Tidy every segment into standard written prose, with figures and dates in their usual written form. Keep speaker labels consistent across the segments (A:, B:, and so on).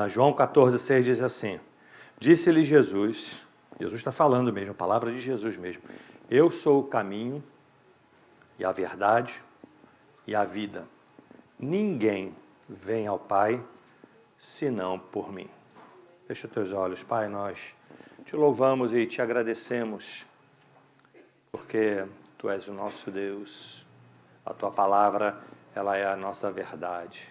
A: João 14,6 diz assim: disse-lhe Jesus está falando mesmo, a palavra de Jesus mesmo: eu sou o caminho e a verdade e a vida. Ninguém vem ao Pai senão por mim. Fecha os teus olhos, Pai, nós te louvamos e te agradecemos, porque Tu és o nosso Deus, a Tua palavra, ela é a nossa verdade,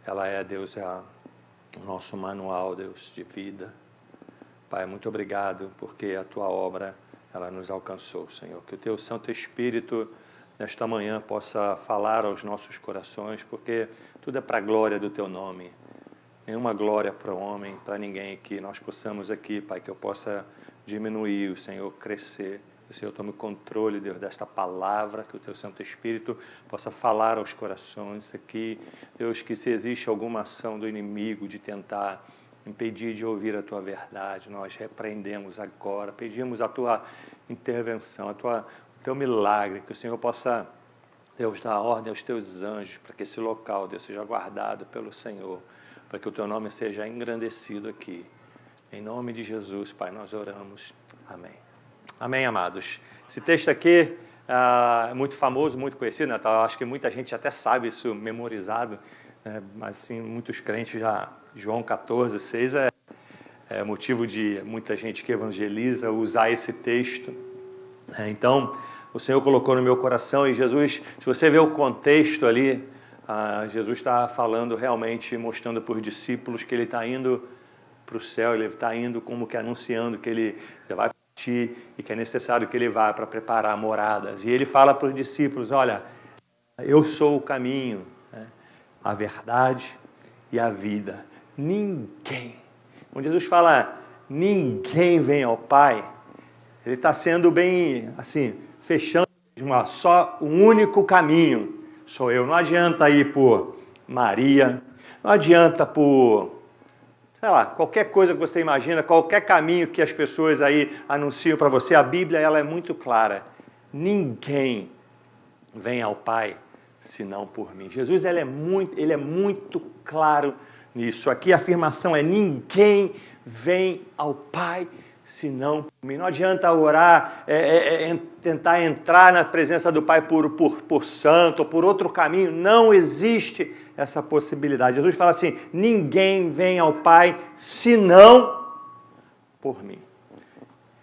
A: ela é, Deus, o nosso manual, Deus, de vida. Pai, muito obrigado, porque a Tua obra, ela nos alcançou, Senhor. Que o Teu Santo Espírito, nesta manhã, possa falar aos nossos corações, porque tudo é para a glória do Teu nome. Nenhuma glória para o homem, para ninguém, que nós possamos aqui, Pai, que eu possa diminuir, o Senhor crescer. Que o Senhor tome controle, Deus, desta palavra, que o Teu Santo Espírito possa falar aos corações aqui. Deus, que se existe alguma ação do inimigo de tentar impedir de ouvir a Tua verdade, nós repreendemos agora, pedimos a Tua intervenção, o Teu milagre, que o Senhor possa, Deus, dar ordem aos Teus anjos, para que esse local, Deus, seja guardado pelo Senhor, para que o Teu nome seja engrandecido aqui. Em nome de Jesus, Pai, nós oramos. Amém. Amém, amados. Esse texto aqui é muito famoso, muito conhecido, né? Acho que muita gente até sabe isso memorizado, né? Mas assim, muitos crentes já... João 14,6 é motivo de muita gente que evangeliza usar esse texto. Então, o Senhor colocou no meu coração, e Jesus, se você vê o contexto ali, Jesus está falando realmente, mostrando para os discípulos que Ele está indo para o céu, Ele está indo como que anunciando que Ele vai partir e que é necessário que Ele vá para preparar moradas. E Ele fala para os discípulos: olha, eu sou o caminho, né, a verdade e a vida. Ninguém. Quando Jesus fala ninguém vem ao Pai, Ele está sendo bem, assim, fechando só um único caminho. Sou eu. Não adianta ir por Maria, não adianta por, sei lá, qualquer coisa que você imagina, qualquer caminho que as pessoas aí anunciam para você. A Bíblia, ela é muito clara. Ninguém vem ao Pai senão por mim. Jesus, ele é muito claro nisso. Aqui a afirmação é: ninguém vem ao Pai senão por mim. Não adianta orar, tentar entrar na presença do Pai por santo ou por outro caminho. Não existe essa possibilidade. Jesus fala assim: ninguém vem ao Pai senão por mim.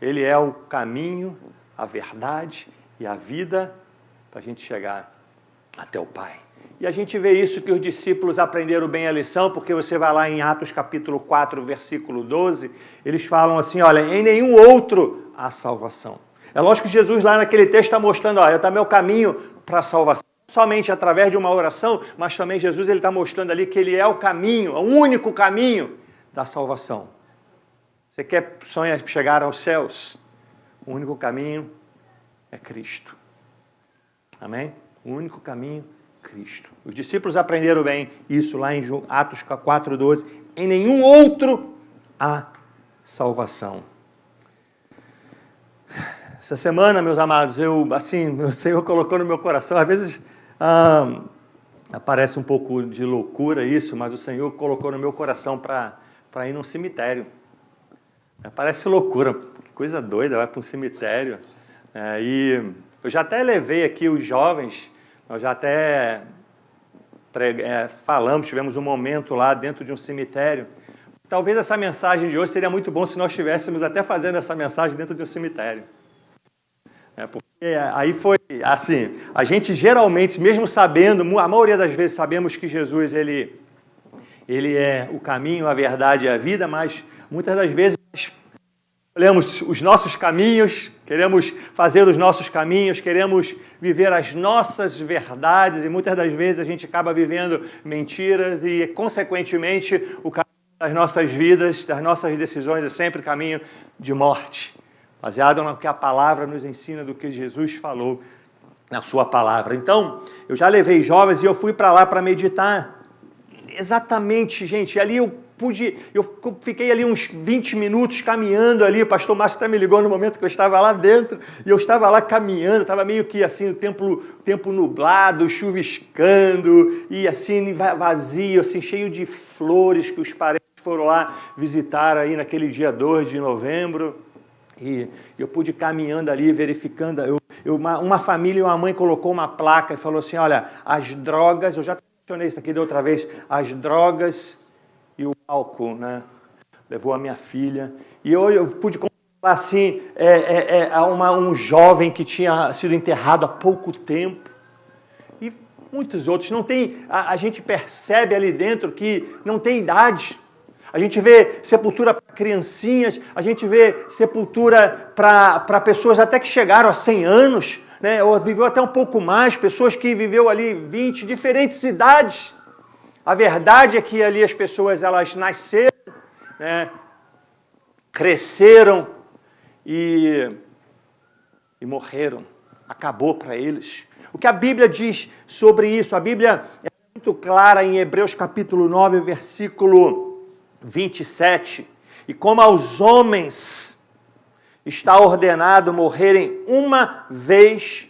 A: Ele é o caminho, a verdade e a vida para a gente chegar até o Pai. E a gente vê isso, que os discípulos aprenderam bem a lição, porque você vai lá em Atos capítulo 4, versículo 12, eles falam assim: olha, em nenhum outro há salvação. É lógico que Jesus lá naquele texto está mostrando: olha, também é o caminho para a salvação. Somente através de uma oração, mas também Jesus está mostrando ali que Ele é o caminho, o único caminho da salvação. Você sonha chegar aos céus? O único caminho é Cristo. Amém? O único caminho, Cristo. Os discípulos aprenderam bem isso lá em Atos 4:12. Em nenhum outro há salvação. Essa semana, meus amados, o Senhor colocou no meu coração, às vezes parece um pouco de loucura isso, mas o Senhor colocou no meu coração para ir num cemitério. Parece loucura, coisa doida, vai para um cemitério. E eu já até levei aqui os jovens, nós já até falamos, tivemos um momento lá dentro de um cemitério. Talvez essa mensagem de hoje seria muito bom se nós estivéssemos até fazendo essa mensagem dentro de um cemitério. Porque aí foi assim, a gente geralmente, mesmo sabendo, a maioria das vezes sabemos que Jesus, ele é o caminho, a verdade e a vida, mas muitas das vezes olhamos os nossos caminhos, queremos fazer os nossos caminhos, queremos viver as nossas verdades, e muitas das vezes a gente acaba vivendo mentiras e, consequentemente, o caminho das nossas vidas, das nossas decisões é sempre caminho de morte, baseado no que a palavra nos ensina, do que Jesus falou na sua palavra. Então, eu já levei jovens e eu fui para lá para meditar. Exatamente, gente, ali eu fiquei ali uns 20 minutos caminhando ali, o pastor Márcio até me ligou no momento que eu estava lá dentro, e eu estava lá caminhando, estava meio que assim, o tempo nublado, chuviscando, e assim, vazio, assim, cheio de flores que os parentes foram lá visitar aí naquele dia 2 de novembro, e eu pude ir caminhando ali, verificando, uma família e uma mãe colocou uma placa e falou assim, olha, as drogas, eu já mencionei isso aqui da outra vez, as drogas e o álcool, né, levou a minha filha, e eu pude falar assim, um jovem que tinha sido enterrado há pouco tempo, e muitos outros, não tem, a gente percebe ali dentro que não tem idade. A gente vê sepultura para criancinhas, a gente vê sepultura para pessoas até que chegaram a 100 anos, né? Ou viveu até um pouco mais, pessoas que viveu ali 20, diferentes idades. A verdade é que ali as pessoas elas nasceram, né? Cresceram e morreram. Acabou para eles. O que a Bíblia diz sobre isso? A Bíblia é muito clara em Hebreus capítulo 9, versículo 27, e como aos homens está ordenado morrerem uma vez,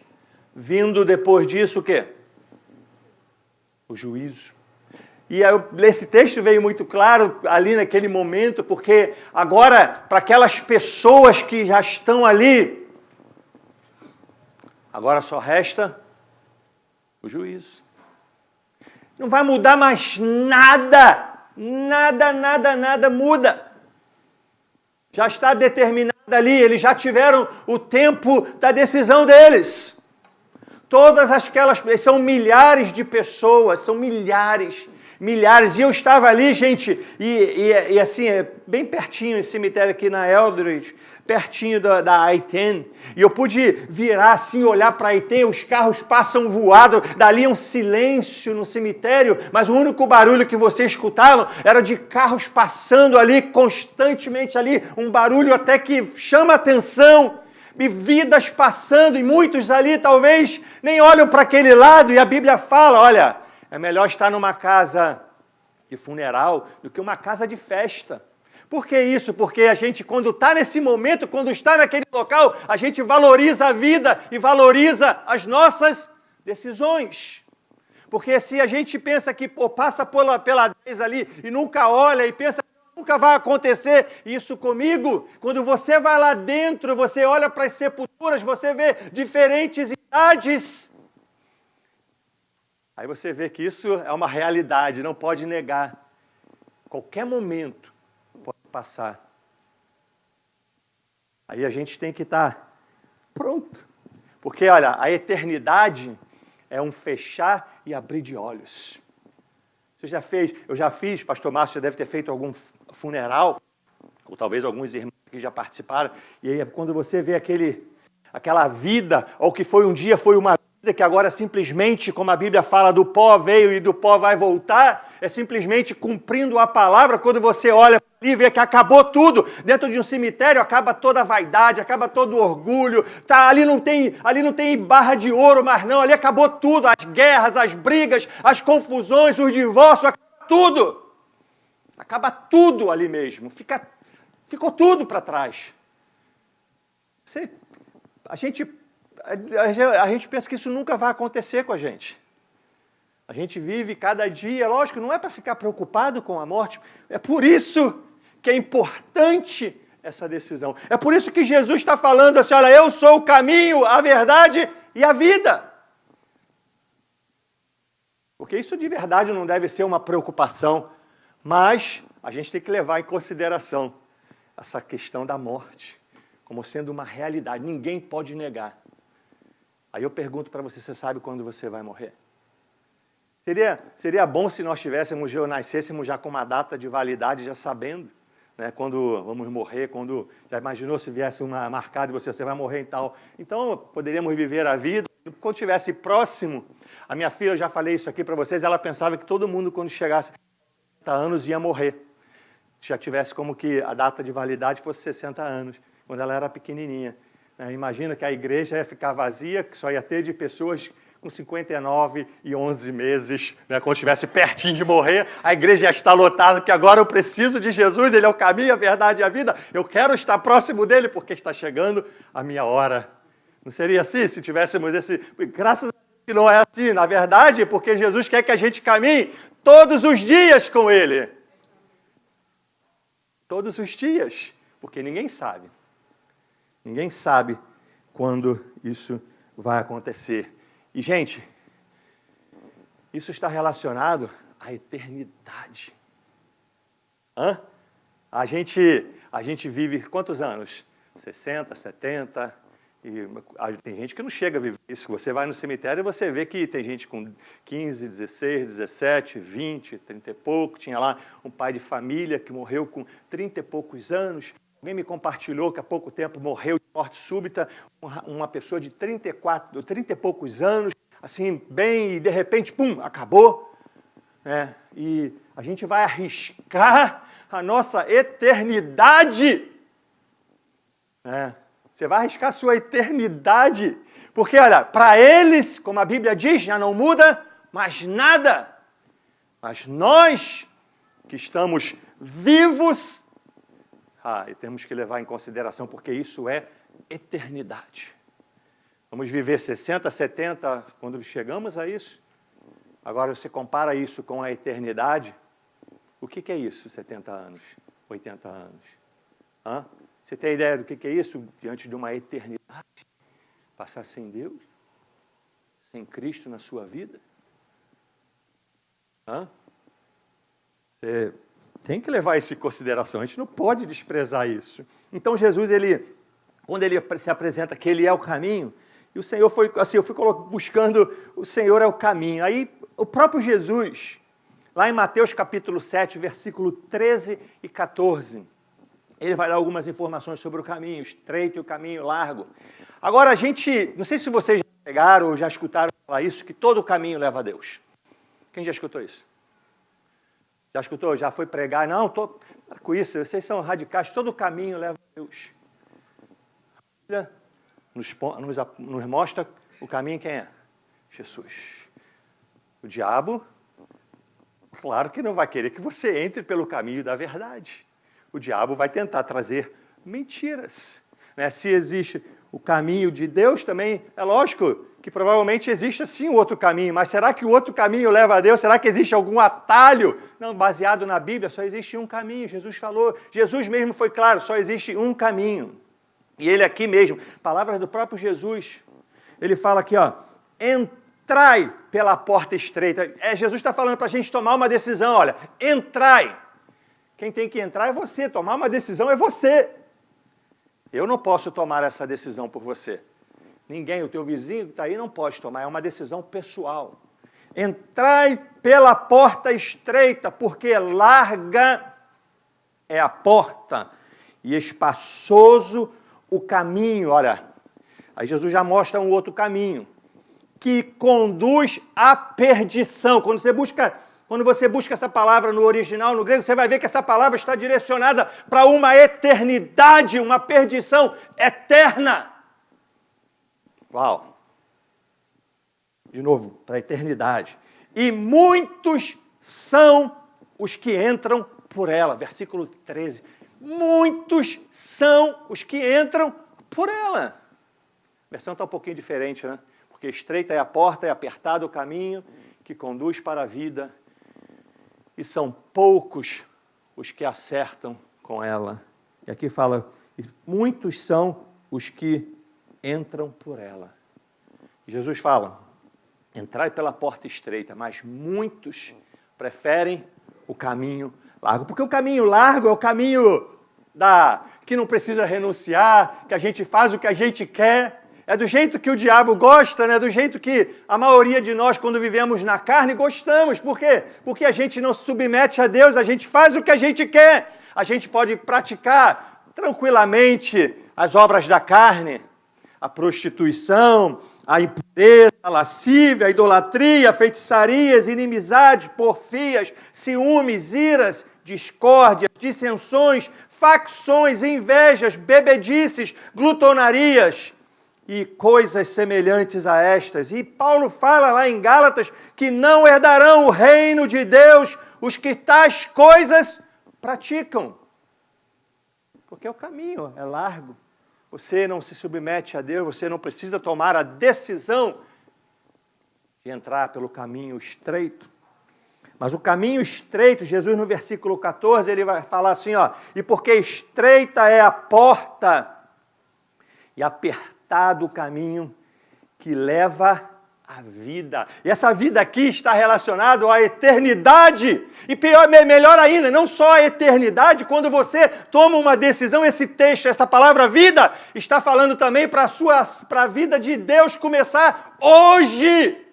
A: vindo depois disso o quê? O juízo. E esse texto veio muito claro ali naquele momento, porque agora, para aquelas pessoas que já estão ali, agora só resta o juízo. Não vai mudar mais nada. Nada muda. Já está determinado ali, eles já tiveram o tempo da decisão deles. Todas aquelas, são milhares de pessoas, são milhares. E eu estava ali, gente, e assim, bem pertinho, esse cemitério aqui na Eldridge, pertinho da I-10, e eu pude virar assim, olhar para a I-10, os carros passam voado, dali um silêncio no cemitério, mas o único barulho que você escutava era de carros passando ali, constantemente ali, um barulho até que chama atenção, e vidas passando, e muitos ali talvez nem olham para aquele lado, e a Bíblia fala, olha, é melhor estar numa casa de funeral do que uma casa de festa. Por que isso? Porque a gente, quando está nesse momento, quando está naquele local, a gente valoriza a vida e valoriza as nossas decisões. Porque se a gente pensa que passa pela 10 ali e nunca olha e pensa que nunca vai acontecer isso comigo, quando você vai lá dentro, você olha para as sepulturas, você vê diferentes idades. Aí você vê que isso é uma realidade, não pode negar. Qualquer momento pode passar. Aí a gente tem que estar pronto. Porque, olha, a eternidade é um fechar e abrir de olhos. Você já fez, eu já fiz, pastor Márcio já deve ter feito algum funeral, ou talvez alguns irmãos que já participaram, e aí quando você vê aquela vida, ou que foi um dia, foi uma vida que agora simplesmente, como a Bíblia fala, do pó veio e do pó vai voltar, é simplesmente cumprindo a palavra. Quando você olha ali e vê que acabou tudo, dentro de um cemitério acaba toda a vaidade, acaba todo o orgulho, ali não tem barra de ouro, mas não, ali acabou tudo, as guerras, as brigas, as confusões, os divórcios, acaba tudo ali mesmo, ficou tudo para trás. A gente pensa que isso nunca vai acontecer com a gente. A gente vive cada dia, lógico, não é para ficar preocupado com a morte, é por isso que é importante essa decisão. É por isso que Jesus está falando assim, olha, eu sou o caminho, a verdade e a vida. Porque isso de verdade não deve ser uma preocupação, mas a gente tem que levar em consideração essa questão da morte como sendo uma realidade, ninguém pode negar. Aí eu pergunto para você, você sabe quando você vai morrer? Seria bom se nós tivéssemos, ou nascêssemos já com uma data de validade, já sabendo, né, quando vamos morrer, já imaginou se viesse uma marcada e você vai morrer e tal. Então, poderíamos viver a vida, quando estivesse próximo. A minha filha, eu já falei isso aqui para vocês, ela pensava que todo mundo, quando chegasse a 60 anos, ia morrer. Já tivesse como que a data de validade fosse 60 anos, quando ela era pequenininha. Imagina que a igreja ia ficar vazia, que só ia ter de pessoas com 59 e 11 meses, né? Quando estivesse pertinho de morrer, a igreja ia estar lotada, porque agora eu preciso de Jesus, Ele é o caminho, a verdade e a vida, eu quero estar próximo dEle, porque está chegando a minha hora. Não seria assim se tivéssemos esse... Graças a Deus que não é assim, na verdade, porque Jesus quer que a gente caminhe todos os dias com Ele. todos os dias, porque ninguém sabe. Ninguém sabe quando isso vai acontecer. E, gente, isso está relacionado à eternidade. A gente vive quantos anos? 60, 70, e tem gente que não chega a viver isso. Você vai no cemitério e você vê que tem gente com 15, 16, 17, 20, 30 e pouco. Tinha lá um pai de família que morreu com 30 e poucos anos. Alguém me compartilhou que há pouco tempo morreu de morte súbita uma pessoa de 30 e poucos anos, assim, bem, e de repente, pum, acabou. E a gente vai arriscar a nossa eternidade. Você vai arriscar a sua eternidade. Porque, olha, para eles, como a Bíblia diz, já não muda mais nada. Mas nós, que estamos vivos, e temos que levar em consideração, porque isso é eternidade. Vamos viver 60, 70, quando chegamos a isso. Agora, você compara isso com a eternidade. O que é isso, 70 anos, 80 anos? Você tem ideia do que é isso diante de uma eternidade? Passar sem Deus? Sem Cristo na sua vida? Você tem que levar isso em consideração. A gente não pode desprezar isso. Então, Jesus, quando ele se apresenta que ele é o caminho, e o Senhor foi assim, eu fui buscando, o Senhor é o caminho. Aí, o próprio Jesus, lá em Mateus capítulo 7, versículo 13 e 14, ele vai dar algumas informações sobre o caminho estreito e o caminho largo. Agora, não sei se vocês já pegaram ou já escutaram falar isso, que todo caminho leva a Deus. Quem já escutou isso? Já escutou? Já foi pregar? Não, estou com isso, vocês são radicais, todo caminho leva a Deus. A Bíblia nos mostra o caminho quem é? Jesus. O diabo, claro que não vai querer que você entre pelo caminho da verdade. O diabo vai tentar trazer mentiras. Se existe o caminho de Deus também, é lógico que provavelmente existe sim um outro caminho, mas será que o outro caminho leva a Deus? Será que existe algum atalho? Não, baseado na Bíblia, só existe um caminho. Jesus falou, Jesus mesmo foi claro, só existe um caminho. E ele aqui mesmo, palavras do próprio Jesus, ele fala aqui, entrai pela porta estreita. Jesus está falando para a gente tomar uma decisão, olha, entrai. Quem tem que entrar é você, tomar uma decisão é você. Eu não posso tomar essa decisão por você. Ninguém, o teu vizinho que está aí não pode tomar, é uma decisão pessoal. Entrai pela porta estreita, porque larga é a porta e espaçoso o caminho. Olha, aí Jesus já mostra um outro caminho, que conduz à perdição. Quando você busca essa palavra no original, no grego, você vai ver que essa palavra está direcionada para uma eternidade, uma perdição eterna. Uau! De novo, para a eternidade. E muitos são os que entram por ela. Versículo 13. Muitos são os que entram por ela. A versão está um pouquinho diferente, né? Porque estreita é a porta, é apertado o caminho que conduz para a vida. E são poucos os que acertam com ela. E aqui fala, muitos são os que entram por ela. Jesus fala, entrai pela porta estreita, mas muitos preferem o caminho largo. Porque o caminho largo é o caminho que não precisa renunciar, que a gente faz o que a gente quer. É do jeito que o diabo gosta, né? Do jeito que a maioria de nós, quando vivemos na carne, gostamos. Por quê? Porque a gente não se submete a Deus, a gente faz o que a gente quer. A gente pode praticar tranquilamente as obras da carne, a prostituição, a impureza, a lascívia, a idolatria, a feitiçarias, inimizades, porfias, ciúmes, iras, discórdias, dissensões, facções, invejas, bebedices, glutonarias e coisas semelhantes a estas. E Paulo fala lá em Gálatas que não herdarão o reino de Deus os que tais coisas praticam. Porque o caminho é largo. Você não se submete a Deus, você não precisa tomar a decisão de entrar pelo caminho estreito. Mas o caminho estreito, Jesus no versículo 14, ele vai falar assim, ó, e porque estreita é a porta e apertado o caminho que leva à vida. E essa vida aqui está relacionada à eternidade. E pior, melhor ainda, não só a eternidade, quando você toma uma decisão, esse texto, essa palavra vida, está falando também para a vida de Deus começar hoje.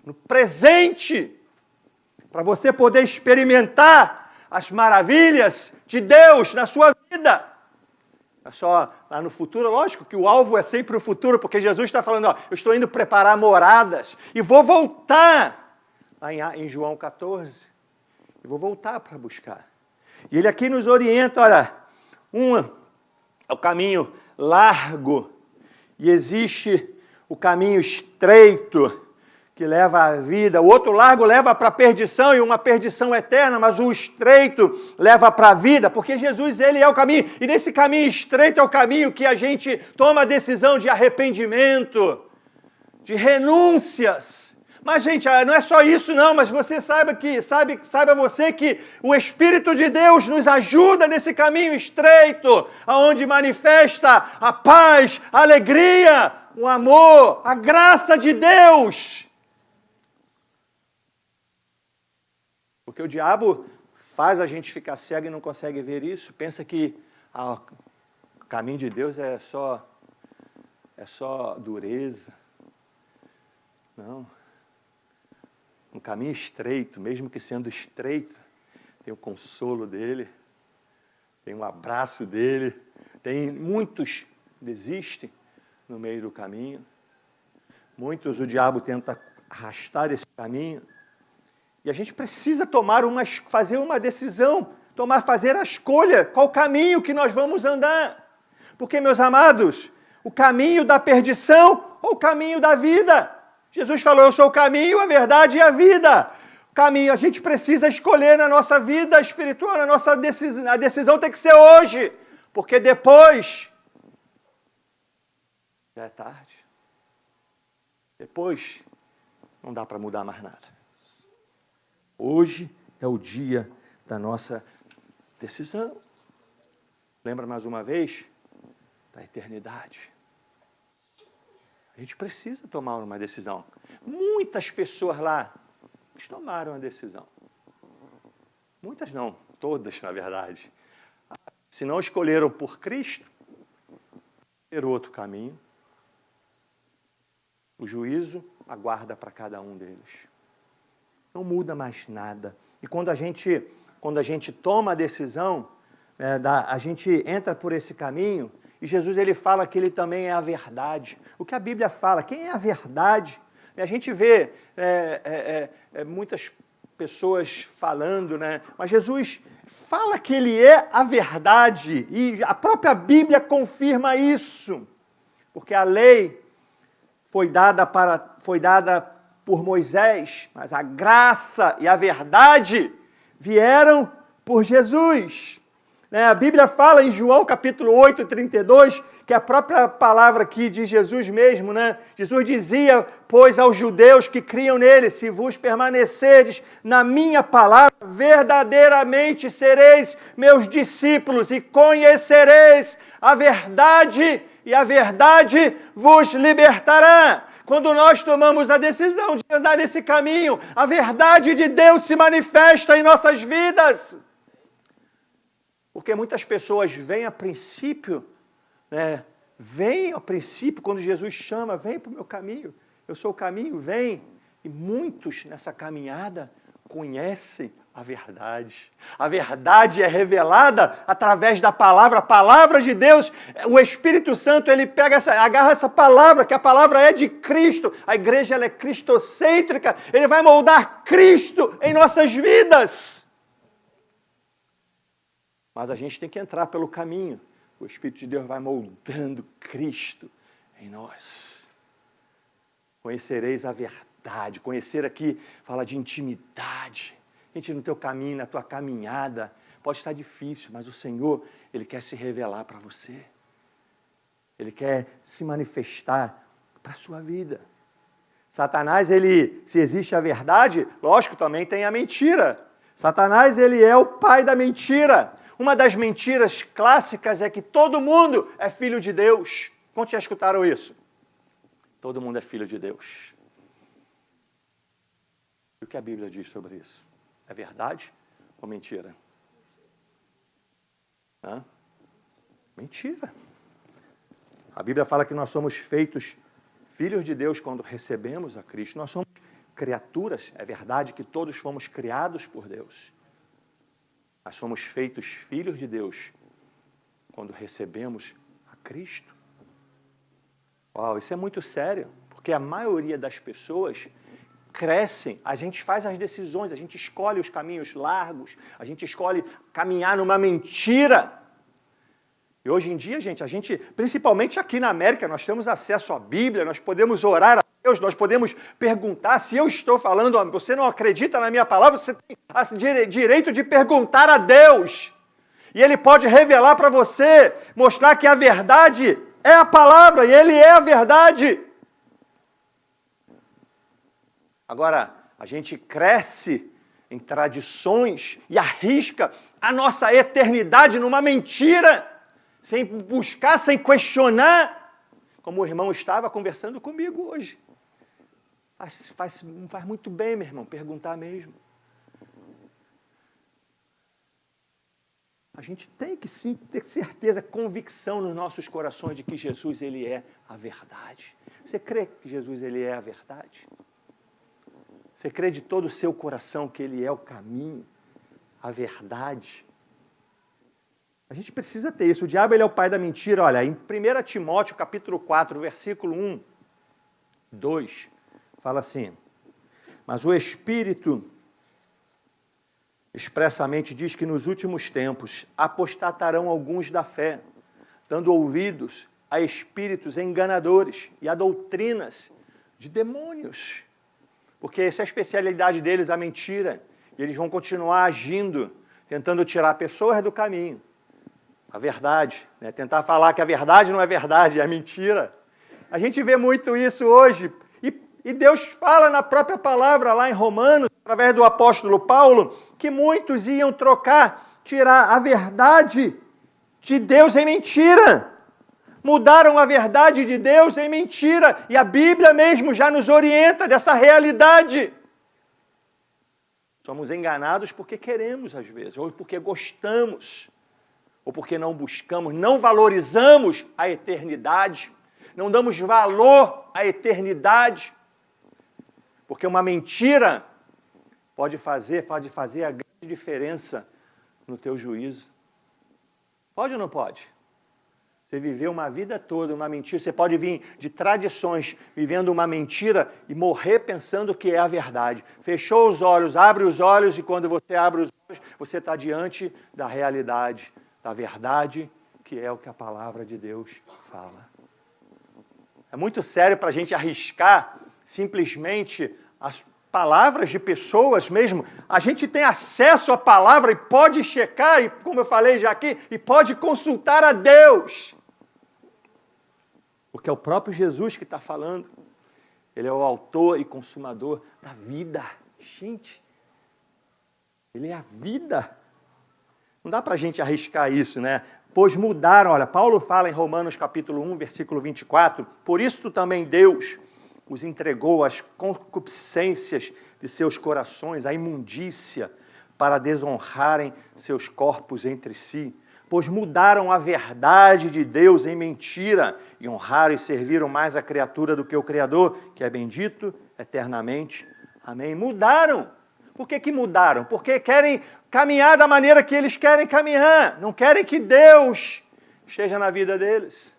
A: No presente, para você poder experimentar as maravilhas de Deus na sua vida. É só lá no futuro, lógico que o alvo é sempre o futuro, porque Jesus está falando, ó, eu estou indo preparar moradas e vou voltar, lá em João 14, e vou voltar para buscar. E ele aqui nos orienta, olha, é o caminho largo e existe o caminho estreito, que leva à vida, o outro largo leva para a perdição e uma perdição eterna, mas o estreito leva para a vida, porque Jesus, ele é o caminho, e nesse caminho estreito é o caminho que a gente toma a decisão de arrependimento, de renúncias. Mas, gente, não é só isso não, mas você saiba você que o Espírito de Deus nos ajuda nesse caminho estreito, aonde manifesta a paz, a alegria, o amor, a graça de Deus. Porque o diabo faz a gente ficar cego e não consegue ver isso. Pensa que o caminho de Deus é só dureza. Não. Um caminho estreito, mesmo que sendo estreito, tem o consolo dele, tem o abraço dele, tem muitos desistem no meio do caminho. Muitos o diabo tenta arrastar esse caminho. E a gente precisa fazer uma decisão, fazer a escolha, qual caminho que nós vamos andar. Porque, meus amados, o caminho da perdição ou o caminho da vida? Jesus falou, eu sou o caminho, a verdade e a vida. O caminho, a gente precisa escolher na nossa vida espiritual, a decisão tem que ser hoje, porque depois já é tarde. Depois não dá para mudar mais nada. Hoje é o dia da nossa decisão. Lembra mais uma vez da eternidade. A gente precisa tomar uma decisão. Muitas pessoas lá tomaram a decisão. Muitas não, todas na verdade. Se não escolheram por Cristo, ter outro caminho. O juízo aguarda para cada um deles. Não muda mais nada. E quando a gente toma a decisão, a gente entra por esse caminho, e Jesus ele fala que ele também é a verdade. O que a Bíblia fala, quem é a verdade? A gente vê muitas pessoas falando, né? Mas Jesus fala que ele é a verdade, e a própria Bíblia confirma isso, porque a lei foi dada por Moisés, mas a graça e a verdade vieram por Jesus. A Bíblia fala em João capítulo 8, 32, que é a própria palavra aqui de Jesus mesmo, né? Jesus dizia, pois aos judeus que criam nele, se vos permanecerdes na minha palavra, verdadeiramente sereis meus discípulos e conhecereis a verdade, e a verdade vos libertará. Quando nós tomamos a decisão de andar nesse caminho, a verdade de Deus se manifesta em nossas vidas. Porque muitas pessoas vêm a princípio, quando Jesus chama, vem para o meu caminho, eu sou o caminho, vem. E muitos nessa caminhada conhecem a verdade. A verdade é revelada através da palavra, a palavra de Deus. O Espírito Santo, ele agarra essa palavra, que a palavra é de Cristo. A igreja ela é cristocêntrica, ele vai moldar Cristo em nossas vidas. Mas a gente tem que entrar pelo caminho. O Espírito de Deus vai moldando Cristo em nós. Conhecereis a verdade. Conhecer aqui fala de intimidade. Gente, no teu caminho, na tua caminhada, pode estar difícil, mas o Senhor, ele quer se revelar para você. Ele quer se manifestar para a sua vida. Satanás, se existe a verdade, lógico, também tem a mentira. Satanás, ele é o pai da mentira. Uma das mentiras clássicas é que todo mundo é filho de Deus. Quantos já escutaram isso? Todo mundo é filho de Deus. E o que a Bíblia diz sobre isso? É verdade ou mentira? Hã? Mentira. A Bíblia fala que nós somos feitos filhos de Deus quando recebemos a Cristo. Nós somos criaturas. É verdade que todos fomos criados por Deus. Nós somos feitos filhos de Deus quando recebemos a Cristo. Uau, isso é muito sério, porque a maioria das pessoas crescem, a gente faz as decisões, a gente escolhe os caminhos largos, a gente escolhe caminhar numa mentira. E hoje em dia, gente, principalmente aqui na América, nós temos acesso à Bíblia, nós podemos orar a Deus, nós podemos perguntar, se eu estou falando, você não acredita na minha palavra, você tem direito de perguntar a Deus. E Ele pode revelar para você, mostrar que a verdade é a palavra, e Ele é a verdade. Agora, a gente cresce em tradições e arrisca a nossa eternidade numa mentira, sem buscar, sem questionar, como o irmão estava conversando comigo hoje. Faz muito bem, meu irmão, perguntar mesmo. A gente tem que sim ter certeza, convicção nos nossos corações de que Jesus, Ele é a verdade. Você crê que Jesus, Ele é a verdade? Você crê de todo o seu coração que Ele é o caminho, a verdade? A gente precisa ter isso. O diabo, ele é o pai da mentira. Olha, em 1 Timóteo, capítulo 4, versículo 1, 2, fala assim: mas o Espírito expressamente diz que nos últimos tempos apostatarão alguns da fé, dando ouvidos a espíritos enganadores e a doutrinas de demônios. Porque essa é a especialidade deles, a mentira. E eles vão continuar agindo, tentando tirar pessoas do caminho. A verdade, né? Tentar falar que a verdade não é verdade, é mentira. A gente vê muito isso hoje. E Deus fala na própria palavra, lá em Romanos, através do apóstolo Paulo, que muitos iam tirar a verdade de Deus em mentira. Mudaram a verdade de Deus em mentira. E a Bíblia mesmo já nos orienta dessa realidade. Somos enganados porque queremos, às vezes, ou porque gostamos, ou porque não buscamos, não valorizamos a eternidade, não damos valor à eternidade, porque uma mentira pode fazer a grande diferença no teu juízo. Pode ou não pode? Você viveu uma vida toda uma mentira, você pode vir de tradições vivendo uma mentira e morrer pensando que é a verdade. Fechou os olhos, abre os olhos, e quando você abre os olhos, você está diante da realidade, da verdade, que é o que a palavra de Deus fala. É muito sério para a gente arriscar simplesmente as palavras de pessoas mesmo. A gente tem acesso à palavra e pode checar, e como eu falei já aqui, e pode consultar a Deus. Porque é o próprio Jesus que está falando. Ele é o autor e consumador da vida. Gente, Ele é a vida. Não dá para a gente arriscar isso, né? Pois mudaram, olha, Paulo fala em Romanos capítulo 1, versículo 24, por isso também Deus os entregou às concupiscências de seus corações, à imundícia, para desonrarem seus corpos entre si, pois mudaram a verdade de Deus em mentira e honraram e serviram mais a criatura do que o Criador, que é bendito eternamente. Amém. Mudaram. Por que mudaram? Porque querem caminhar da maneira que eles querem caminhar. Não querem que Deus esteja na vida deles.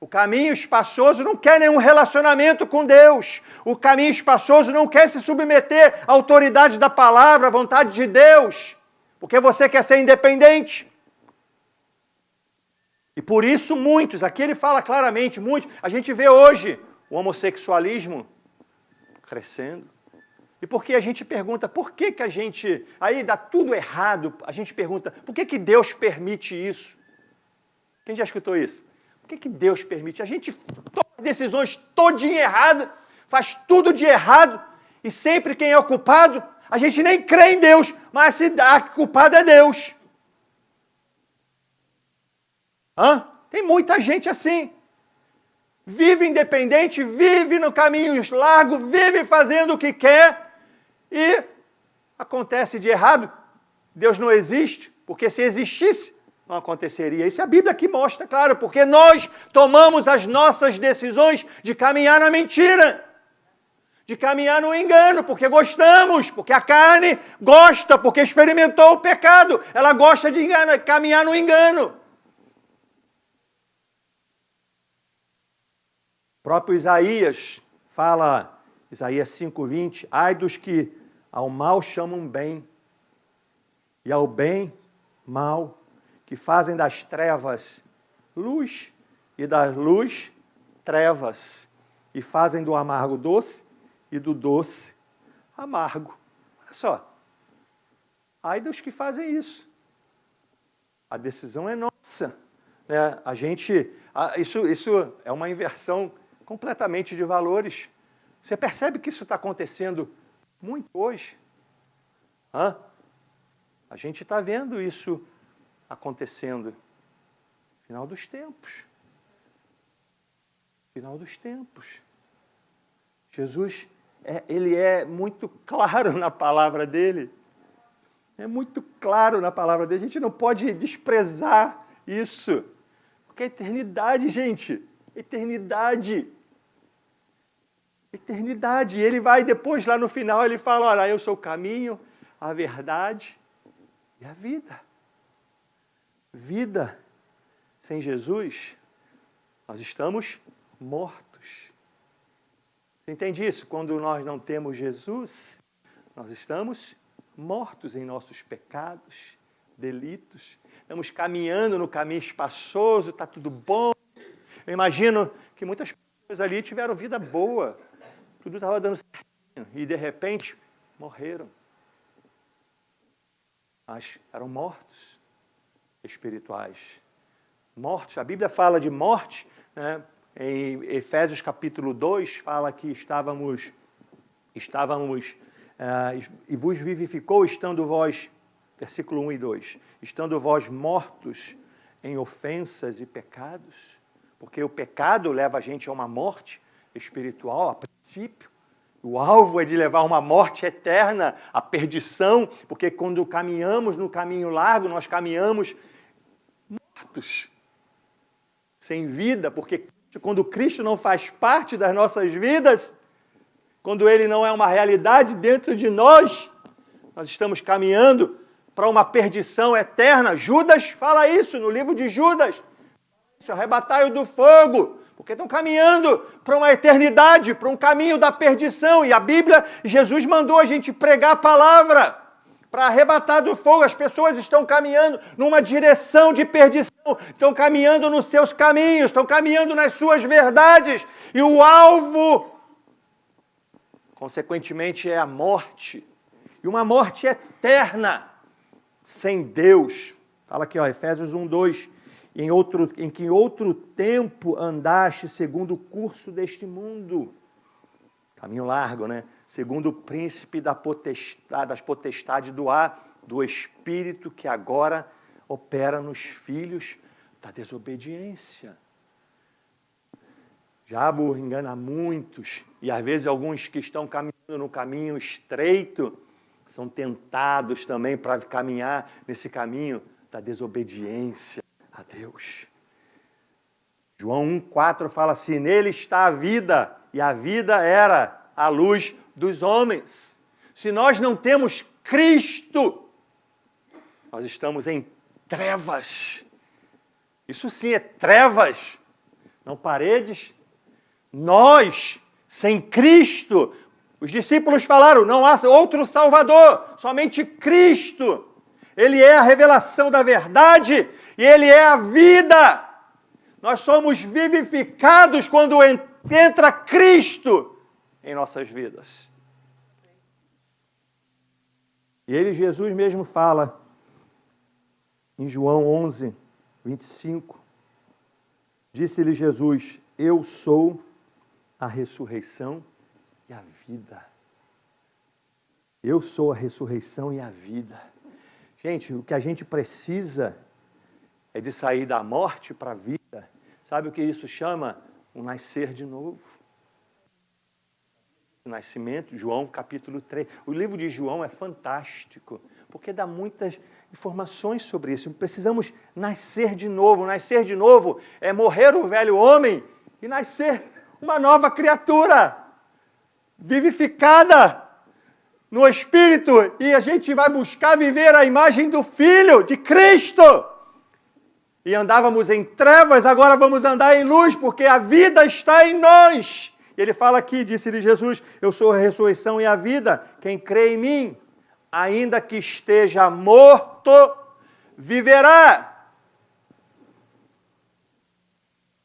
A: O caminho espaçoso não quer nenhum relacionamento com Deus. O caminho espaçoso não quer se submeter à autoridade da palavra, à vontade de Deus, porque você quer ser independente. E por isso muitos, aqui ele fala claramente, muitos, a gente vê hoje o homossexualismo crescendo. E porque a gente pergunta, por que a gente, aí dá tudo errado, a gente pergunta, por que Deus permite isso? Quem já escutou isso? Por que Deus permite? A gente toma decisões todinha errada, faz tudo de errado, e sempre quem é o culpado, a gente nem crê em Deus, mas se dá que culpado é Deus. Tem muita gente assim. Vive independente, vive no caminho largo, vive fazendo o que quer, e acontece de errado. Deus não existe, porque se existisse, não aconteceria. Isso é a Bíblia que mostra, claro, porque nós tomamos as nossas decisões de caminhar na mentira, de caminhar no engano, porque gostamos, porque a carne gosta, porque experimentou o pecado, ela gosta de caminhar no engano. O próprio Isaías fala, Isaías 5:20, ai dos que ao mal chamam bem, e ao bem mal, que fazem das trevas luz, e da luz trevas, e fazem do amargo doce, e do doce amargo. Olha só, ai dos que fazem isso. A decisão é nossa. Né? Isso é uma inversão completamente de valores. Você percebe que isso está acontecendo muito hoje? A gente está vendo isso acontecendo. Final dos tempos. Final dos tempos. Jesus, ele é muito claro na palavra dele. É muito claro na palavra dele. A gente não pode desprezar isso. Porque é eternidade, gente. Eternidade. Eternidade. E ele vai depois, lá no final, ele fala, olha, eu sou o caminho, a verdade e a vida. Vida sem Jesus, nós estamos mortos. Você entende isso? Quando nós não temos Jesus, nós estamos mortos em nossos pecados, delitos. Estamos caminhando no caminho espaçoso, está tudo bom. Eu imagino que muitas pessoas ali tiveram vida boa, tudo estava dando certo, e de repente morreram. Mas eram mortos espirituais. Mortos, a Bíblia fala de morte, né? Em Efésios capítulo 2, fala que estávamos e vos vivificou, estando vós, versículo 1 e 2, estando vós mortos em ofensas e pecados, porque o pecado leva a gente a uma morte espiritual, a princípio. O alvo é de levar uma morte eterna, a perdição, porque quando caminhamos no caminho largo, nós caminhamos mortos, sem vida, porque quando Cristo não faz parte das nossas vidas, quando Ele não é uma realidade dentro de nós, nós estamos caminhando para uma perdição eterna. Judas fala isso no livro de Judas. Arrebatai-o do fogo, porque estão caminhando para uma eternidade, para um caminho da perdição. E a Bíblia, Jesus mandou a gente pregar a palavra para arrebatar do fogo. As pessoas estão caminhando numa direção de perdição, estão caminhando nos seus caminhos, estão caminhando nas suas verdades. E o alvo, consequentemente, é a morte. E uma morte eterna, sem Deus. Fala aqui, Efésios 1:2. Em que outro tempo andaste segundo o curso deste mundo. Caminho largo, né? Segundo o príncipe das potestades do ar, do espírito que agora opera nos filhos da desobediência. O diabo engana muitos, e às vezes alguns que estão caminhando no caminho estreito são tentados também para caminhar nesse caminho da desobediência a Deus. João 1:4 fala assim, nele está a vida, e a vida era a luz dos homens. Se nós não temos Cristo, nós estamos em trevas. Isso sim é trevas, não paredes. Nós, sem Cristo, os discípulos falaram, não há outro Salvador, somente Cristo. Ele é a revelação da verdade e Ele é a vida. Nós somos vivificados quando entra Cristo em nossas vidas. E ele, Jesus mesmo fala, em João 11:25, disse-lhe Jesus, eu sou a ressurreição e a vida. Eu sou a ressurreição e a vida. Gente, o que a gente precisa é de sair da morte para a vida. Sabe o que isso chama? Um nascer de novo. O nascimento, João capítulo 3. O livro de João é fantástico, porque dá muitas informações sobre isso. Precisamos nascer de novo. Nascer de novo é morrer o velho homem e nascer uma nova criatura, vivificada no Espírito, e a gente vai buscar viver a imagem do Filho, de Cristo. E andávamos em trevas, agora vamos andar em luz, porque a vida está em nós. E ele fala aqui, disse-lhe Jesus, eu sou a ressurreição e a vida, quem crê em mim, ainda que esteja morto, viverá.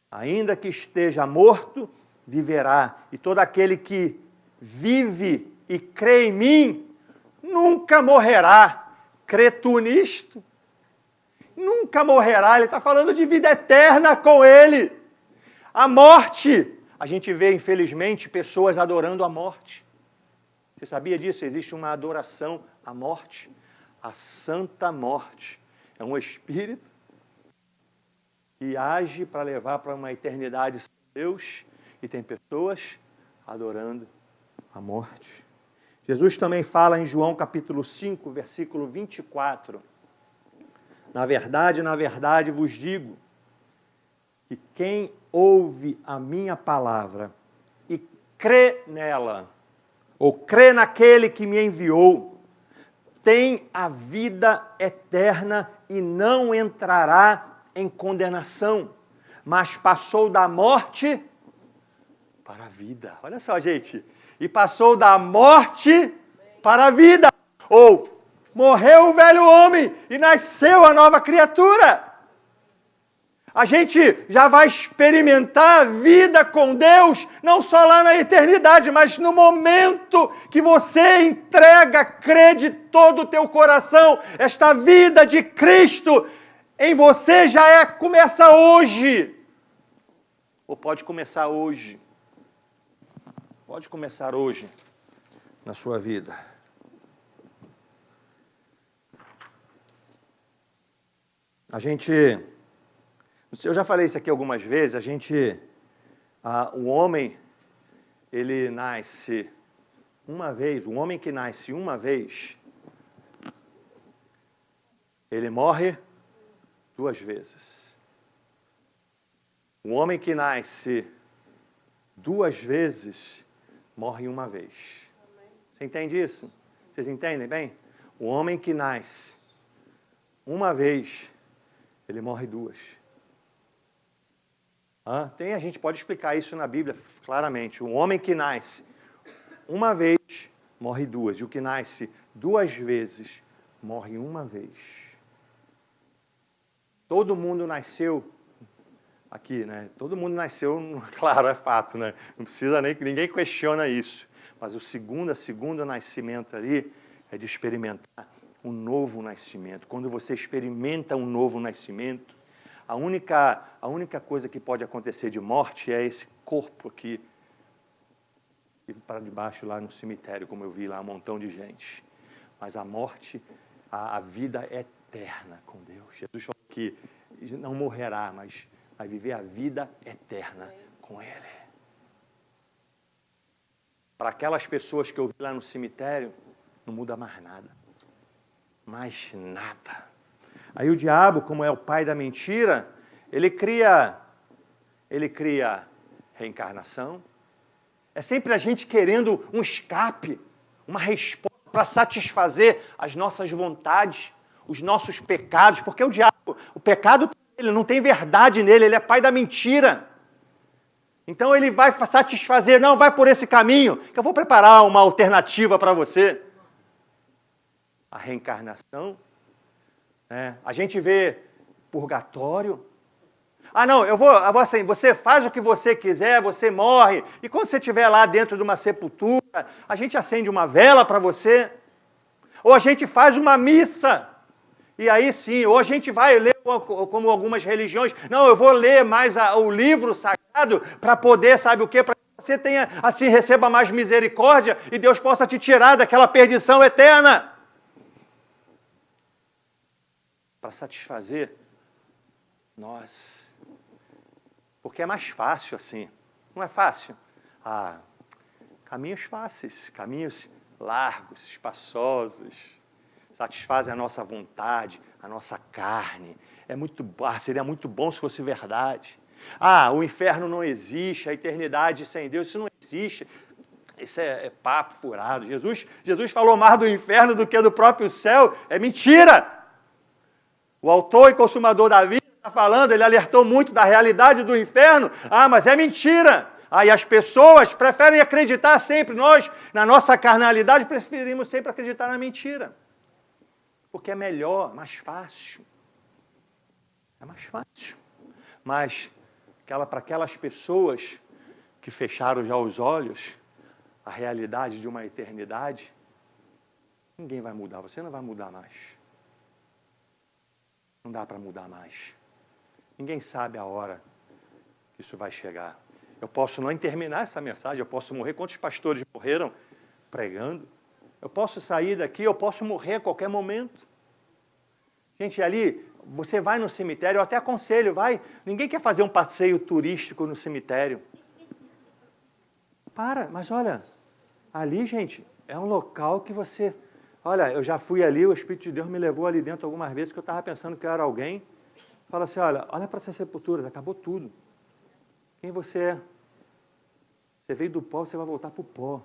A: Ainda que esteja morto, viverá. E todo aquele que vive e crê em mim, nunca morrerá. Crê tu nisto? Nunca morrerá. Ele está falando de vida eterna com ele. A morte, a gente vê, infelizmente, pessoas adorando a morte. Você sabia disso? Existe uma adoração à morte. A santa morte. É um espírito que age para levar para uma eternidade sem Deus, e tem pessoas adorando a morte. Jesus também fala em João capítulo 5, versículo 24. Na verdade vos digo que quem ouve a minha palavra e crê nela, ou crê naquele que me enviou, tem a vida eterna e não entrará em condenação, mas passou da morte para a vida. Olha só, gente. E passou da morte para a vida. Ou morreu o velho homem e nasceu a nova criatura. A gente já vai experimentar a vida com Deus, não só lá na eternidade, mas no momento que você entrega, crê de todo o teu coração, esta vida de Cristo em você começa hoje. Ou pode começar hoje. Pode começar hoje na sua vida. Eu já falei isso aqui algumas vezes, o homem, ele nasce uma vez, o homem que nasce uma vez, ele morre 2 vezes. O homem que nasce 2 vezes, morre 1 vez. Você entende isso? Vocês entendem bem? O homem que nasce 1 vez, ele morre 2. A gente pode explicar isso na Bíblia claramente. O homem que nasce 1 vez, morre 2. E o que nasce 2 vezes, morre 1 vez. Todo mundo nasceu aqui, né? Todo mundo nasceu, claro, é fato, né? Não precisa nem que ninguém questiona isso. Mas o segundo nascimento ali é de experimentar um novo nascimento. Quando você experimenta um novo nascimento, a única coisa que pode acontecer de morte é esse corpo aqui, e para debaixo lá no cemitério, como eu vi lá, um montão de gente. Mas a morte, a vida é eterna com Deus. Jesus falou que não morrerá, mas vai viver a vida eterna com Ele. Para aquelas pessoas que eu vi lá no cemitério, não muda mais nada. Mais nada. Aí o diabo, como é o pai da mentira, ele cria reencarnação. É sempre a gente querendo um escape, uma resposta para satisfazer as nossas vontades, os nossos pecados, porque o diabo, o pecado, ele não tem verdade nele, ele é pai da mentira. Então ele vai satisfazer, não, vai por esse caminho, que eu vou preparar uma alternativa para você. A reencarnação, né? A gente vê purgatório. Não, eu vou assim, você faz o que você quiser, você morre, e quando você estiver lá dentro de uma sepultura, a gente acende uma vela para você, ou a gente faz uma missa, e aí sim, ou a gente vai ler, como algumas religiões, não, eu vou ler mais o livro sagrado para poder, sabe o quê? Para você tenha, assim, receba mais misericórdia e Deus possa te tirar daquela perdição eterna. Para satisfazer nós. Porque é mais fácil assim. Não é fácil? Caminhos fáceis, caminhos largos, espaçosos, satisfazem a nossa vontade, a nossa carne. Seria muito bom se fosse verdade. O inferno não existe, a eternidade sem Deus, isso não existe. Isso é papo furado. Jesus falou mais do inferno do que do próprio céu. É mentira! O autor e consumador da vida está falando, ele alertou muito da realidade do inferno. Mas é mentira! E as pessoas preferem acreditar sempre, nós, na nossa carnalidade, preferimos sempre acreditar na mentira. Porque é melhor, mais fácil. É mais fácil. Mas, para aquelas pessoas que fecharam já os olhos, a realidade de uma eternidade, ninguém vai mudar, você não vai mudar mais. Não dá para mudar mais. Ninguém sabe a hora que isso vai chegar. Eu posso não terminar essa mensagem, eu posso morrer. Quantos pastores morreram pregando? Eu posso sair daqui, eu posso morrer a qualquer momento. Gente, ali, você vai no cemitério, eu até aconselho, vai. Ninguém quer fazer um passeio turístico no cemitério. Mas olha, ali, gente, é um local que você... Olha, eu já fui ali, o Espírito de Deus me levou ali dentro algumas vezes, que eu estava pensando que eu era alguém. Fala assim, olha para essa sepultura, acabou tudo. Quem você é? Você veio do pó, você vai voltar para o pó.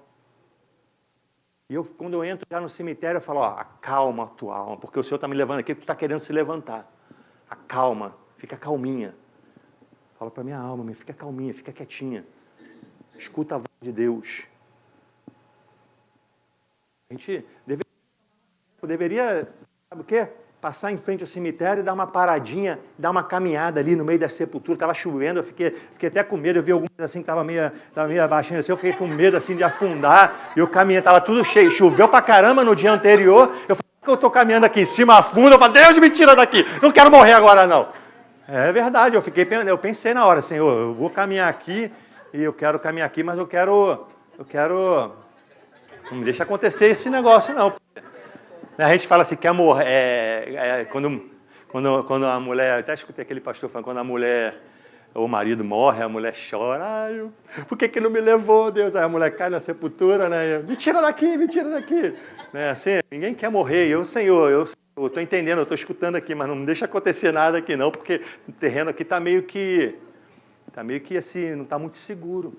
A: E quando eu entro já no cemitério, eu falo, acalma a tua alma, porque o Senhor está me levando aqui, tu está querendo se levantar. Acalma, fica calminha. Fala para minha alma, fica calminha, fica quietinha. Escuta a voz de Deus. A gente deveria, sabe o quê? Passar em frente ao cemitério e dar uma paradinha, dar uma caminhada ali no meio da sepultura. Estava chovendo, eu fiquei até com medo. Eu vi algumas assim que estava meio baixinho assim, eu fiquei com medo assim de afundar. E eu caminhei, estava tudo cheio. Choveu pra caramba no dia anterior. Eu falei, que eu estou caminhando aqui em cima, afunda. Eu falei, Deus, me tira daqui. Não quero morrer agora, não. É verdade, eu pensei na hora, Senhor, eu vou caminhar aqui e eu quero caminhar aqui, mas eu quero... Não me deixa acontecer esse negócio, não. A gente fala assim, quer morrer, quando a mulher, até escutei aquele pastor falando, quando a mulher, ou o marido morre, a mulher chora, por que não me levou, Deus? Aí a mulher cai na sepultura, né? Me tira daqui, me tira daqui. Né? Assim, ninguém quer morrer, Senhor, eu estou entendendo, eu estou escutando aqui, mas não me deixa acontecer nada aqui não, porque o terreno aqui está meio que assim, não está muito seguro.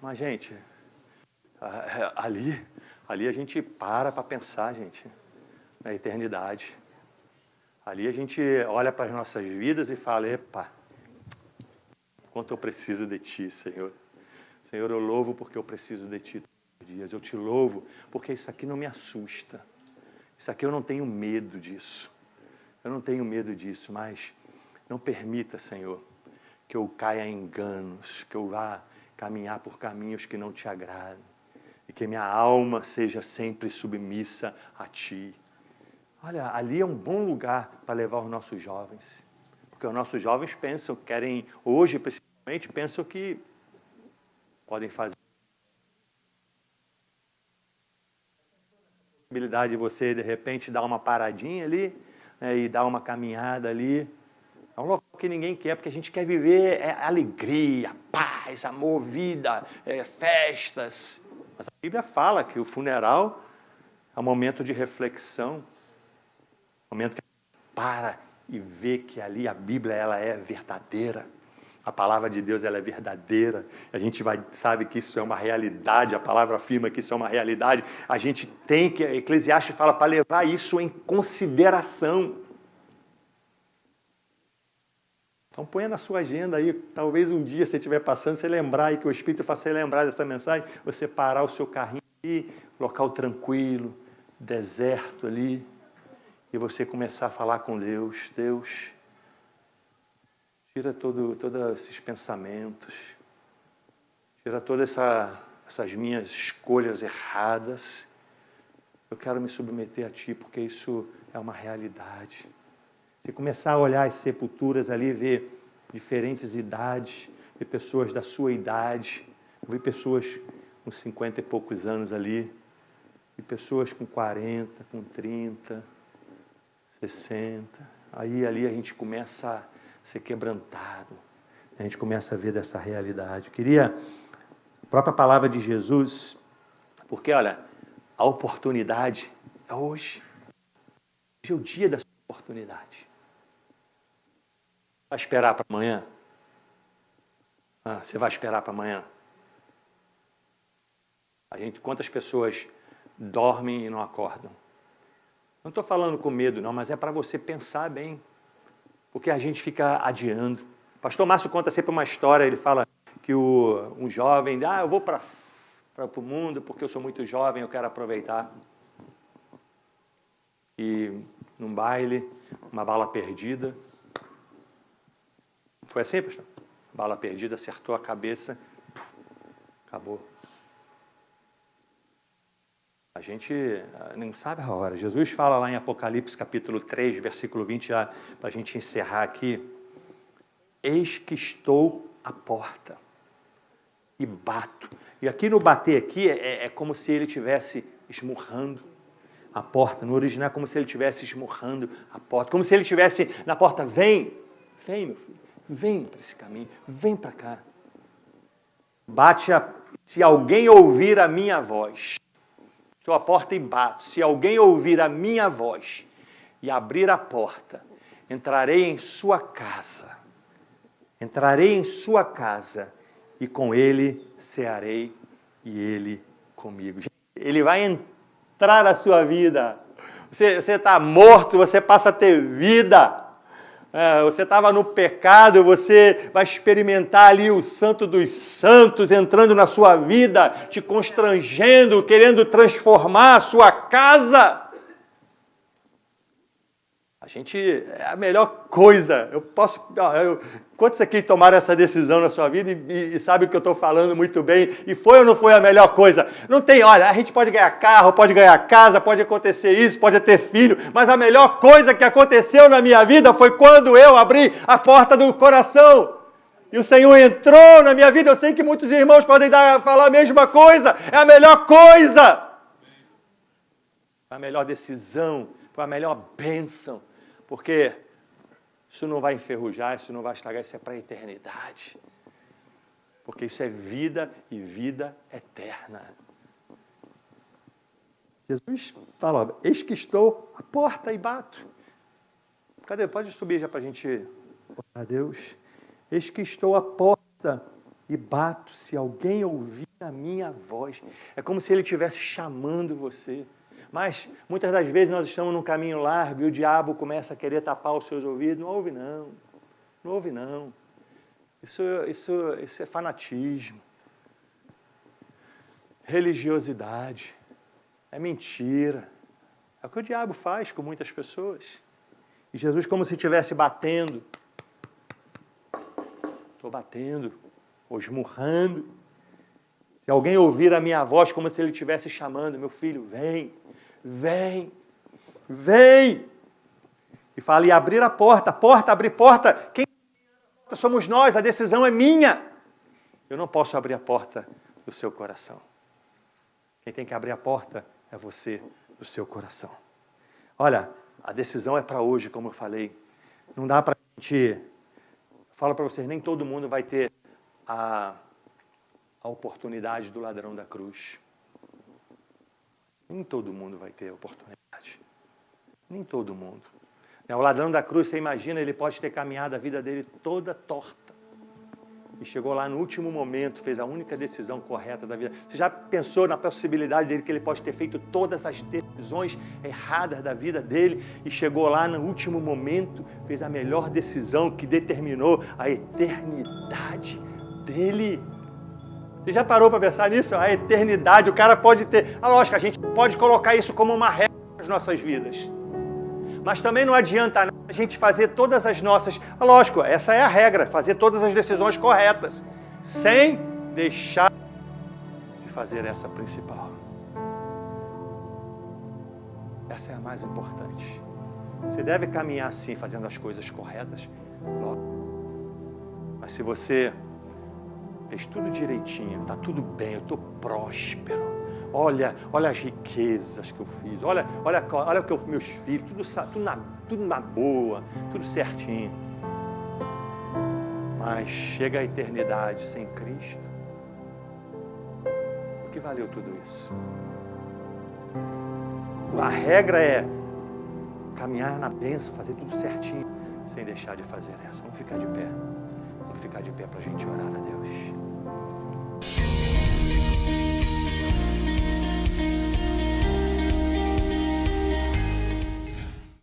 A: Mas, gente, ali a gente para pensar, gente, na eternidade. Ali a gente olha para as nossas vidas e fala, quanto eu preciso de Ti, Senhor. Senhor, eu louvo porque eu preciso de Ti todos os dias. Eu Te louvo porque isso aqui não me assusta. Isso aqui eu não tenho medo disso. Eu não tenho medo disso, mas não permita, Senhor, que eu caia em enganos, que eu vá caminhar por caminhos que não Te agradam. E que minha alma seja sempre submissa a Ti. Olha, ali é um bom lugar para levar os nossos jovens. Porque os nossos jovens hoje principalmente, pensam que podem fazer. A possibilidade de você, de repente, dar uma paradinha ali, né, e dar uma caminhada ali. É um local que ninguém quer, porque a gente quer viver alegria, paz, amor, vida, festas. Mas a Bíblia fala que o funeral é um momento de reflexão, um momento que a gente para e vê que ali a Bíblia ela é verdadeira. A palavra de Deus ela é verdadeira. A gente sabe que isso é uma realidade, a palavra afirma que isso é uma realidade. A gente tem que, Eclesiastes fala, para levar isso em consideração. Então ponha na sua agenda aí, talvez um dia você estiver passando, você lembrar aí que o Espírito faça você lembrar dessa mensagem, você parar o seu carrinho ali, local tranquilo, deserto ali, e você começar a falar com Deus. Deus, tira todos esses pensamentos, tira todas essas minhas escolhas erradas. Eu quero me submeter a Ti, porque isso é uma realidade. Você começar a olhar as sepulturas ali, ver diferentes idades, vi pessoas da sua idade, eu vi pessoas com 50 e poucos anos ali, vi pessoas com 40, com 30, 60. Aí ali a gente começa a ser quebrantado, a gente começa a ver dessa realidade. Eu queria a própria palavra de Jesus, porque olha, a oportunidade é hoje. Hoje é o dia da sua oportunidade. Vai esperar para amanhã? Você vai esperar para amanhã? Quantas pessoas dormem e não acordam? Não estou falando com medo, não, mas é para você pensar bem. Porque a gente fica adiando. O pastor Márcio conta sempre uma história, ele fala que um jovem, eu vou para o mundo porque eu sou muito jovem, eu quero aproveitar. E num baile, uma bala perdida. Foi assim, pastor? Bala perdida, acertou a cabeça, acabou. A gente nem sabe a hora. Jesus fala lá em Apocalipse capítulo 3, versículo 20, já para a gente encerrar aqui. Eis que estou à porta e bato. E aqui no bater aqui é como se ele estivesse esmurrando a porta. No original é como se ele estivesse esmurrando a porta. Como se ele estivesse na porta. Vem, meu filho. Vem para esse caminho. Vem para cá. Se alguém ouvir a minha voz. Estou à porta e bato. Se alguém ouvir a minha voz e abrir a porta, entrarei em sua casa. Entrarei em sua casa e com ele cearei e ele comigo. Ele vai entrar na sua vida. Você está morto, você passa a ter vida. Você estava no pecado, você vai experimentar ali o Santo dos Santos entrando na sua vida, te constrangendo, querendo transformar a sua casa. É a melhor coisa. Quantos aqui tomaram essa decisão na sua vida e sabem o que eu estou falando muito bem? E foi ou não foi a melhor coisa? Não tem, olha, a gente pode ganhar carro, pode ganhar casa, pode acontecer isso, pode ter filho, mas a melhor coisa que aconteceu na minha vida foi quando eu abri a porta do coração. E o Senhor entrou na minha vida. Eu sei que muitos irmãos podem falar a mesma coisa. É a melhor coisa. Foi a melhor decisão, foi a melhor bênção. Porque isso não vai enferrujar, isso não vai estragar, isso é para a eternidade. Porque isso é vida e vida eterna. Jesus fala, eis que estou à porta e bato. Cadê? Pode subir já para a gente orar a Deus. Eis que estou à porta e bato, se alguém ouvir a minha voz. É como se ele estivesse chamando você. Mas, muitas das vezes, nós estamos num caminho largo e o diabo começa a querer tapar os seus ouvidos. Não ouve, não. Não ouve, não. Isso é fanatismo. Religiosidade. É mentira. É o que o diabo faz com muitas pessoas. E Jesus, como se estivesse batendo. Estou batendo, ou esmurrando. Se alguém ouvir a minha voz, como se ele estivesse chamando, meu filho, vem. Vem, vem. E fala, e abrir a porta, abrir porta. Quem somos nós, a decisão é minha. Eu não posso abrir a porta do seu coração. Quem tem que abrir a porta é você, do seu coração. Olha, a decisão é para hoje, como eu falei. Não dá para a gente... Falo para vocês, nem todo mundo vai ter a oportunidade do ladrão da cruz. Nem todo mundo vai ter a oportunidade. Nem todo mundo. O ladrão da cruz, você imagina, ele pode ter caminhado a vida dele toda torta. E chegou lá no último momento, fez a única decisão correta da vida. Você já pensou na possibilidade dele que ele pode ter feito todas as decisões erradas da vida dele e chegou lá no último momento, fez a melhor decisão que determinou a eternidade dele? Você já parou para pensar nisso? A eternidade, o cara pode ter... lógico, a gente pode colocar isso como uma regra nas nossas vidas. Mas também não adianta nada a gente fazer todas as nossas... lógico, essa é a regra, fazer todas as decisões corretas, sem deixar de fazer essa principal. Essa é a mais importante. Você deve caminhar sim, fazendo as coisas corretas. Mas se você fez tudo direitinho, está tudo bem, eu estou próspero. Olha as riquezas que eu fiz, olha o que meus filhos, tudo na boa, tudo certinho. Mas chega a eternidade sem Cristo, o que valeu tudo isso? A regra é caminhar na bênção, fazer tudo certinho, sem deixar de fazer essa. Vamos ficar de pé. Vamos ficar de pé para a gente orar a Deus.